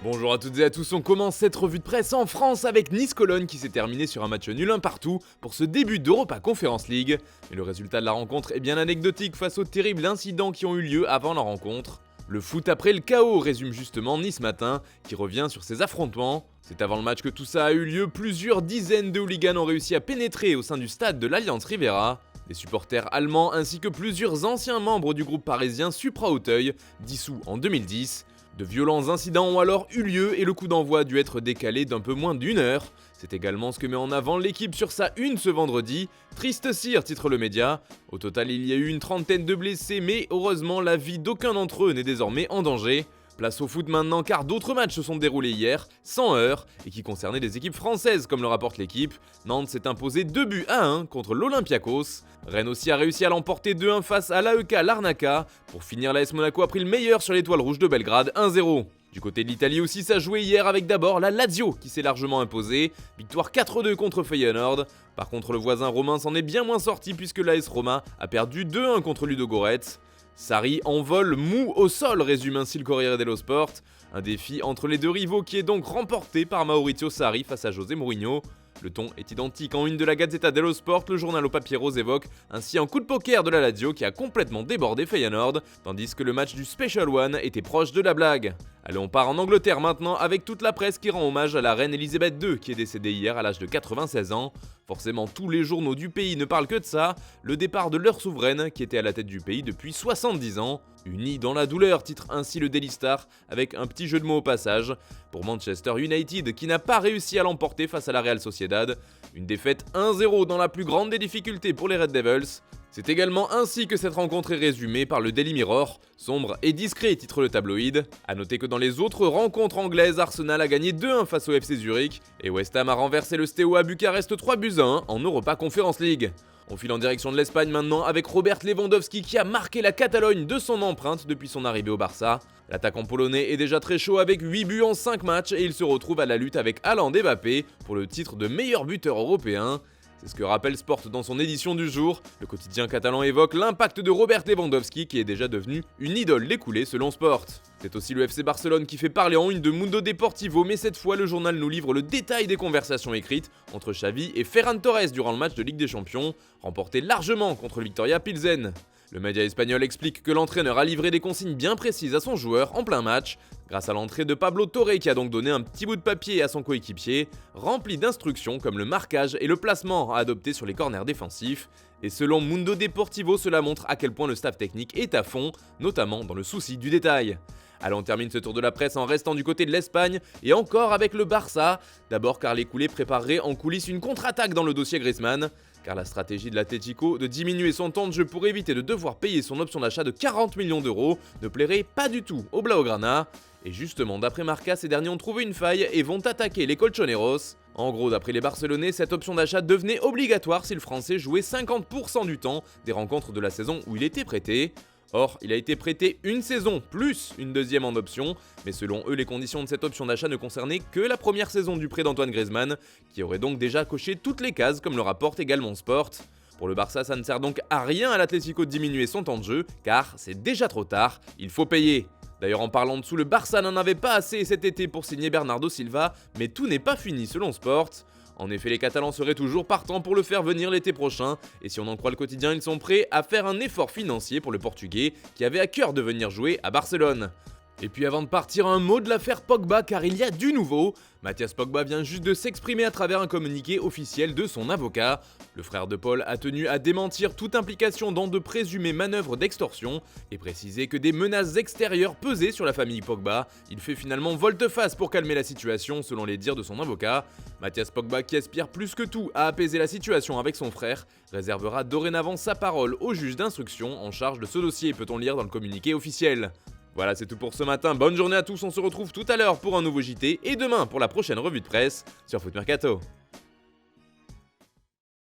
Bonjour à toutes et à tous, on commence cette revue de presse en France avec Nice-Cologne qui s'est terminée sur un match nul un partout pour ce début d'Europa Conference League. Mais le résultat de la rencontre est bien anecdotique face aux terribles incidents qui ont eu lieu avant la rencontre. Le foot après le chaos résume justement Nice Matin qui revient sur ces affrontements. C'est avant le match que tout ça a eu lieu, plusieurs dizaines de hooligans ont réussi à pénétrer au sein du stade de l'Alliance Riviera. Des supporters allemands ainsi que plusieurs anciens membres du groupe parisien Supra-Auteuil, dissous en 2010. De violents incidents ont alors eu lieu et le coup d'envoi a dû être décalé d'un peu moins d'une heure. C'est également ce que met en avant l'équipe sur sa une ce vendredi. Triste cire, titre le média. Au total, il y a eu une trentaine de blessés, mais heureusement, la vie d'aucun d'entre eux n'est désormais en danger. Place au foot maintenant car d'autres matchs se sont déroulés hier, sans heurts, et qui concernaient des équipes françaises comme le rapporte l'équipe. Nantes s'est imposé 2-1 contre l'Olympiakos. Rennes aussi a réussi à l'emporter 2-1 face à l'AEK Larnaca. Pour finir, l'AS Monaco a pris le meilleur sur l'Étoile Rouge de Belgrade, 1-0. Du côté de l'Italie aussi, ça jouait hier avec d'abord la Lazio qui s'est largement imposée. Victoire 4-2 contre Feyenoord. Par contre, le voisin romain s'en est bien moins sorti puisque l'AS Roma a perdu 2-1 contre Ludogorets. Sarri en vol mou au sol, résume ainsi le Corriere dello Sport. Un défi entre les deux rivaux qui est donc remporté par Maurizio Sarri face à José Mourinho. Le ton est identique en une de la Gazzetta dello Sport, le journal au papier rose évoque ainsi un coup de poker de la Lazio qui a complètement débordé Feyenoord, tandis que le match du Special One était proche de la blague. Allez, on part en Angleterre maintenant avec toute la presse qui rend hommage à la reine Elisabeth II qui est décédée hier à l'âge de 96 ans. Forcément, tous les journaux du pays ne parlent que de ça, le départ de leur souveraine qui était à la tête du pays depuis 70 ans. Unis dans la douleur, titre ainsi le Daily Star, avec un petit jeu de mots au passage. Pour Manchester United, qui n'a pas réussi à l'emporter face à la Real Sociedad. Une défaite 1-0 dans la plus grande des difficultés pour les Red Devils. C'est également ainsi que cette rencontre est résumée par le Daily Mirror. Sombre et discret, titre le tabloïd. A noter que dans les autres rencontres anglaises, Arsenal a gagné 2-1 face au FC Zurich. Et West Ham a renversé le Steaua Bucarest 3-1 en Europa Conference League. On file en direction de l'Espagne maintenant avec Robert Lewandowski qui a marqué la Catalogne de son empreinte depuis son arrivée au Barça. L'attaquant polonais est déjà très chaud avec 8 buts en 5 matchs et il se retrouve à la lutte avec Haaland et Mbappé pour le titre de meilleur buteur européen. C'est ce que rappelle Sport dans son édition du jour. Le quotidien catalan évoque l'impact de Robert Lewandowski qui est déjà devenu une idole découlée selon Sport. C'est aussi le FC Barcelone qui fait parler en une de Mundo Deportivo, mais cette fois le journal nous livre le détail des conversations écrites entre Xavi et Ferran Torres durant le match de Ligue des Champions, remporté largement contre le Victoria Pilsen. Le média espagnol explique que l'entraîneur a livré des consignes bien précises à son joueur en plein match, grâce à l'entrée de Pablo Torre qui a donc donné un petit bout de papier à son coéquipier, rempli d'instructions comme le marquage et le placement à adopter sur les corners défensifs. Et selon Mundo Deportivo, cela montre à quel point le staff technique est à fond, notamment dans le souci du détail. Allez, on termine ce tour de la presse en restant du côté de l'Espagne et encore avec le Barça. D'abord car les coulés prépareraient en coulisses une contre-attaque dans le dossier Griezmann. Car la stratégie de l'Atlético de diminuer son temps de jeu pour éviter de devoir payer son option d'achat de 40 millions d'euros ne plairait pas du tout aux Blaugrana. Et justement, d'après Marca, ces derniers ont trouvé une faille et vont attaquer les Colchoneros. En gros, d'après les Barcelonais, cette option d'achat devenait obligatoire si le Français jouait 50% du temps des rencontres de la saison où il était prêté. Or, il a été prêté une saison plus une deuxième en option, mais selon eux, les conditions de cette option d'achat ne concernaient que la première saison du prêt d'Antoine Griezmann, qui aurait donc déjà coché toutes les cases comme le rapporte également Sport. Pour le Barça, ça ne sert donc à rien à l'Atlético de diminuer son temps de jeu, car c'est déjà trop tard, il faut payer. D'ailleurs, en parlant dessous, le Barça n'en avait pas assez cet été pour signer Bernardo Silva, mais tout n'est pas fini selon Sport. En effet, les Catalans seraient toujours partants pour le faire venir l'été prochain, et si on en croit le quotidien, ils sont prêts à faire un effort financier pour le Portugais, qui avait à cœur de venir jouer à Barcelone. Et puis avant de partir, un mot de l'affaire Pogba car il y a du nouveau. Mathias Pogba vient juste de s'exprimer à travers un communiqué officiel de son avocat. Le frère de Paul a tenu à démentir toute implication dans de présumées manœuvres d'extorsion et préciser que des menaces extérieures pesaient sur la famille Pogba. Il fait finalement volte-face pour calmer la situation selon les dires de son avocat. Mathias Pogba, qui aspire plus que tout à apaiser la situation avec son frère, réservera dorénavant sa parole au juge d'instruction en charge de ce dossier, peut-on lire dans le communiqué officiel. Voilà, c'est tout pour ce matin. Bonne journée à tous, on se retrouve tout à l'heure pour un nouveau JT et demain pour la prochaine revue de presse sur Foot Mercato.